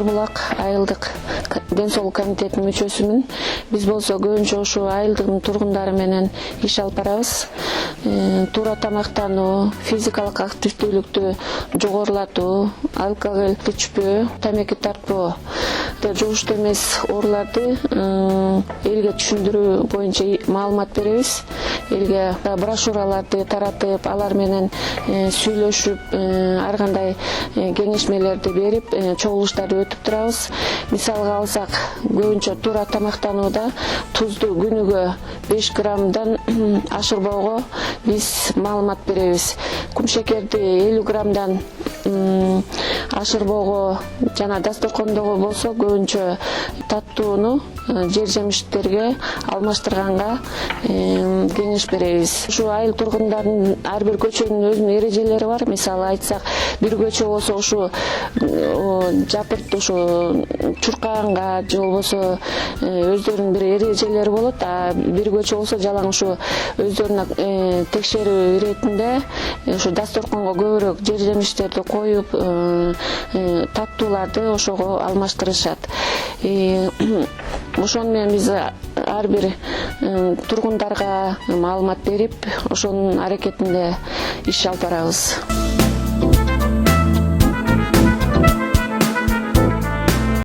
Чыр Булак айылдык ден соолук комитетинин мүчөсүмүн. Биз болсо көбүнчө ушу айылдын тургундары менен иш алып барабыз. Туура тамактануу, физикалык активдүүлүктү жогорулатуу, алкоголь ичпөө, тамеки тартпоо, жугуштуу эмес ооруларды элге түшүндүрүү боюнча маалымат беребиз. Элге брошюраларды таратып, алар менен сүйлөшүп, ар кандай кеңешмелерди берип, чогулуштарды өтүп турабыз. Мисалга алсак, көбүнчө туура тамактанууда тузду күнүгө 5 граммдан ашырбоого биз маалымат беребиз. Кумшекерди 50 граммдан ашырбоого жана дасторкондогу болсо көбүнчө таттууну жер жемиштерге алмаштырганга кеңеш беребиз. Ушу айыл тургундарынын ар бир көчөнүн өзүнүн эрежелери бар. Мисалы айтсак, бир көчө болсо ушу жапырт ушу чуркаганга же болбосо өздөрүнүн бир эрежелери болот. А бир көчө болсо жалаң ушу өздөрүнө текшерүү иретинде ушу дасторконго көбүрөөк жер жемиштерди коюп, таттууларды ошого алмаштырышат. Ошону менен биз ар бир тургундарга маалымат берип, ошонун аракетинде иш алып барабыз.